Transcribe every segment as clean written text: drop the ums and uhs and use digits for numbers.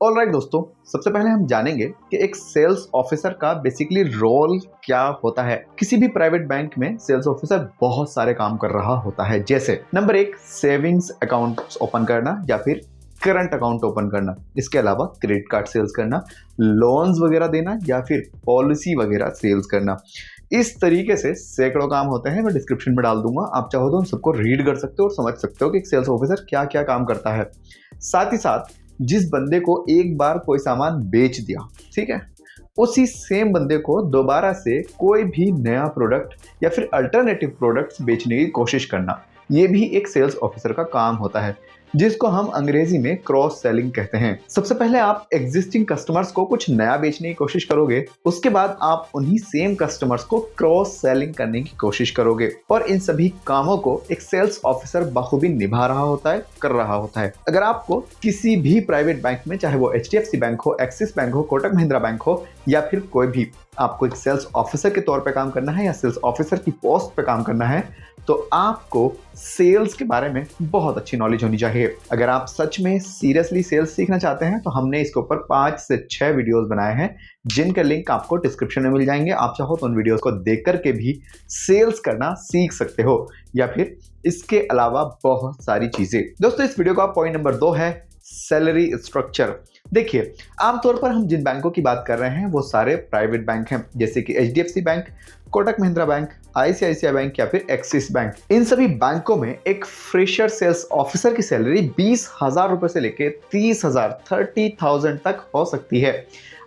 Alright दोस्तों, सबसे पहले हम जानेंगे कि एक सेल्स ऑफिसर का बेसिकली रोल क्या होता है। किसी भी प्राइवेट बैंक में सेल्स ऑफिसर बहुत सारे काम कर रहा होता है, जैसे नंबर 1 सेविंग्स अकाउंट ओपन करना या फिर करंट अकाउंट ओपन करना। इसके अलावा क्रेडिट कार्ड सेल्स करना, लोन्स वगैरह देना या फिर पॉलिसी वगैरह सेल्स करना। इस तरीके से सैकड़ों काम होते हैं। मैं डिस्क्रिप्शन में डाल दूंगा, आप चाहो तो उन सबको रीड कर सकते हो और समझ सकते हो कि एक सेल्स ऑफिसर क्या क्या काम करता है। साथ ही साथ जिस बंदे को एक बार कोई सामान बेच दिया, ठीक है, उसी सेम बंदे को दोबारा से कोई भी नया प्रोडक्ट या फिर अल्टरनेटिव प्रोडक्ट्स बेचने की कोशिश करना, ये भी एक सेल्स ऑफिसर का काम होता है, जिसको हम अंग्रेजी में क्रॉस सेलिंग कहते हैं। सबसे पहले आप एग्जिस्टिंग कस्टमर्स को कुछ नया बेचने की कोशिश करोगे, उसके बाद आप उन्हीं सेम कस्टमर्स को क्रॉस सेलिंग करने की कोशिश करोगे, और इन सभी कामों को एक सेल्स ऑफिसर बखूबी निभा रहा होता है, कर रहा होता है। अगर आपको किसी भी प्राइवेट बैंक में, चाहे वो HDFC बैंक हो, एक्सिस बैंक हो, कोटक महिंद्रा बैंक हो या फिर कोई भी, आपको एक सेल्स ऑफिसर के तौर पे काम करना है या सेल्स ऑफिसर की पोस्ट पे काम करना है, तो आपको सेल्स के बारे में बहुत अच्छी नॉलेज होनी चाहिए। अगर आप सच में सीरियसली सेल्स सीखना चाहते हैं तो हमने इसके ऊपर 5 से 6 वीडियोस बनाए हैं, जिनके लिंक आपको डिस्क्रिप्शन में मिल जाएंगे। आप चाहो तो उन वीडियोस को देख करके भी सेल्स करना सीख सकते हो, या फिर इसके अलावा बहुत सारी चीजें। दोस्तों, इस वीडियो का पॉइंट नंबर 2 है सैलरी स्ट्रक्चर। देखिए, आमतौर पर हम जिन बैंकों की बात कर रहे हैं वो सारे प्राइवेट बैंक हैं, जैसे कि HDFC bank, Kotak Mahindra bank, ICICI bank या फिर एक्सिस बैंक। इन सभी बैंकों में एक फ्रेशर सेल्स ऑफिसर की सैलरी 20,000 रुपए से लेके 30,000 30,000 तक हो सकती है।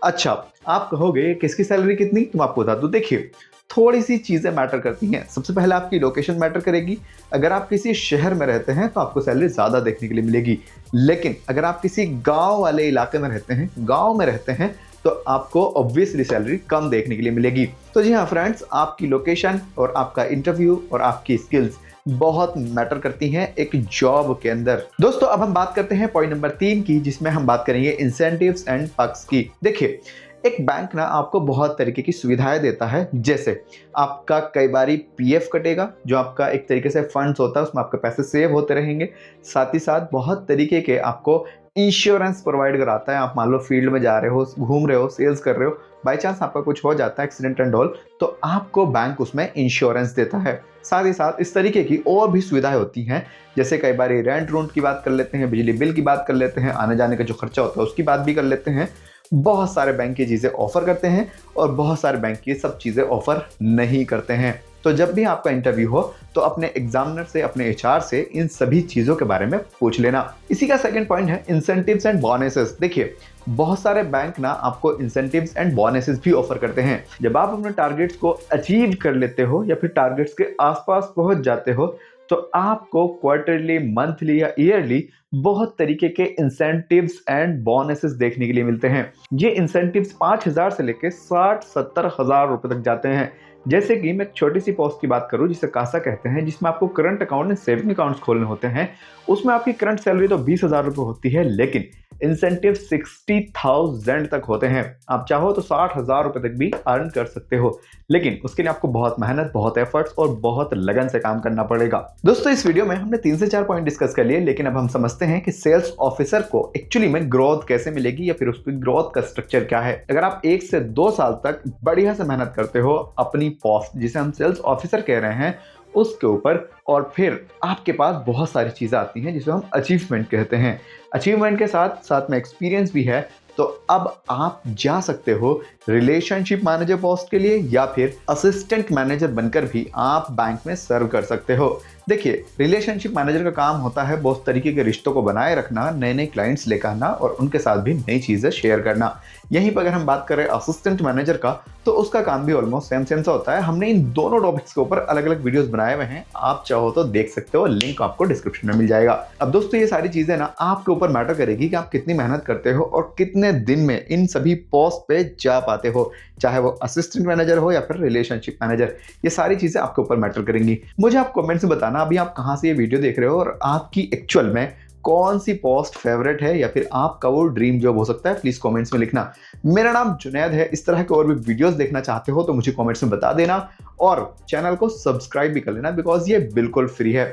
अच्छा, आप कहोगे किसकी सैलरी कितनी, तो मैं आपको बता दूं। देखिए, थोड़ी सी चीजें मैटर करती हैं। सबसे पहले आपकी लोकेशन मैटर करेगी। अगर आप किसी शहर में रहते हैं तो आपको सैलरी ज्यादा देखने के लिए मिलेगी, लेकिन अगर आप किसी गांव वाले इलाके में रहते हैं, गांव में रहते हैं, तो आपको ऑब्वियसली सैलरी कम देखने के लिए मिलेगी। तो जी हाँ फ्रेंड्स, आपकी लोकेशन और आपका इंटरव्यू और आपकी स्किल्स बहुत मैटर करती हैं एक जॉब के अंदर। दोस्तों, अब हम बात करते हैं पॉइंट नंबर 3 की, जिसमें हम बात करेंगे इंसेंटिव्स एंड पर्क्स की। देखिए, एक बैंक ना आपको बहुत तरीके की सुविधाएं देता है, जैसे आपका कई बारी PF कटेगा, जो आपका एक तरीके से फंड्स होता है, उसमें आपके पैसे सेव होते रहेंगे। साथ ही साथ बहुत तरीके के आपको इंश्योरेंस प्रोवाइड कराता है। आप मान लो फील्ड में जा रहे हो, घूम रहे हो, सेल्स कर रहे हो, बाई चांस आपका कुछ हो जाता है, एक्सीडेंट एंड ऑल, तो आपको बैंक उसमें इंश्योरेंस देता है। साथ ही साथ इस तरीके की और भी सुविधाएं होती हैं, जैसे कई बार रेंट रूंट की बात कर लेते हैं, बिजली बिल की बात कर लेते हैं, आने जाने का जो खर्चा होता है उसकी बात भी कर लेते हैं। बहुत सारे बैंक ये चीज़ें ऑफर करते हैं और बहुत सारे बैंक ये सब चीज़ें ऑफर नहीं करते हैं। तो जब भी आपका इंटरव्यू हो तो अपने एग्जामिनर से, अपने HR से इन सभी चीज़ों के बारे में पूछ लेना। इसी का सेकंड पॉइंट है इंसेंटिव्स एंड बोनसेस। देखिए, बहुत सारे बैंक ना आपको इंसेंटिव्स एंड बोनसेस भी ऑफर करते हैं। जब आप अपने टारगेट्स को अचीव कर लेते हो या फिर टारगेट्स के आसपास पहुंच जाते हो, तो आपको क्वार्टरली, मंथली या ईयरली बहुत तरीके के इंसेंटिव्स एंड बोनसेस देखने के लिए मिलते हैं। ये इंसेंटिव्स 5,000 से लेके 60-70,000 रुपए तक जाते हैं। जैसे कि मैं एक छोटी सी पोस्ट की बात करूं, जिसे कासा कहते हैं, जिसमें आपको current account and saving accounts खोलने होते हैं। उसमें आपकी करंट सैलरी तो 20,000 रुपए होती है, लेकिन इंसेंटिव 60,000 तक होते हैं। आप चाहो तो 60,000 रुपए तक भी अर्न कर सकते हो, लेकिन उसके लिए आपको बहुत मेहनत, बहुत एफर्ट्स और बहुत लगन से काम करना पड़ेगा। दोस्तों, इस वीडियो में हमने 3 से 4 पॉइंट डिस्कस कर लिए, लेकिन अब हम समझते हैं कि सेल्स ऑफिसर को एक्चुअली में ग्रोथ कैसे मिलेगी या फिर उसकी ग्रोथ का स्ट्रक्चर क्या है। अगर आप 1 से 2 साल तक बढ़िया से मेहनत करते हो अपनी पोस्ट, जिसे हम सेल्स ऑफिसर कह रहे हैं, उसके ऊपर, और फिर आपके पास बहुत सारी चीज़ें आती हैं जिसे हम अचीवमेंट कहते हैं, अचीवमेंट के साथ साथ में एक्सपीरियंस भी है, तो अब आप जा सकते हो रिलेशनशिप मैनेजर पोस्ट के लिए, या फिर असिस्टेंट मैनेजर बनकर भी आप बैंक में सर्व कर सकते हो। देखिए, रिलेशनशिप मैनेजर का काम होता है बहुत तरीके के रिश्तों को बनाए रखना, नए नए क्लाइंट्स लेकर आना और उनके साथ भी नई चीज़ें शेयर करना। यहीं पर अगर हम बात करें असिस्टेंट मैनेजर का, तो उसका काम भी ऑलमोस्ट सेम सा होता है। हमने इन दोनों टॉपिक्स के ऊपर अलग अलग वीडियोस बनाए हुए हैं, आप चाहो तो देख सकते हो, लिंक आपको डिस्क्रिप्शन में मिल जाएगा। अब दोस्तों, ये सारी चीज़ें ना आपके ऊपर मैटर करेगी कि आप कितनी मेहनत करते हो और कितने दिन में इन सभी पोस्ट पे जा पाते हो, चाहे वो असिस्टेंट मैनेजर हो या फिर रिलेशनशिप मैनेजर। ये सारी चीजें आपके ऊपर मैटर करेंगी। मुझे आप कमेंट्स में बताना अभी आप कहां से ये वीडियो देख रहे हो और आपकी एक्चुअल में कौन सी पोस्ट फेवरेट है या फिर आपका वो ड्रीम जॉब हो सकता है, प्लीज कमेंट्स में लिखना। मेरा नाम जुनैद है। इस तरह के और भी वीडियोस देखना चाहते हो तो मुझे कमेंट्स में बता देना और चैनल को सब्सक्राइब भी कर लेना, बिकॉज ये बिल्कुल फ्री है।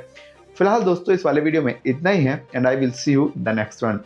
फिलहाल दोस्तों, इस वाले वीडियो में इतना ही है, and I will see you the next one.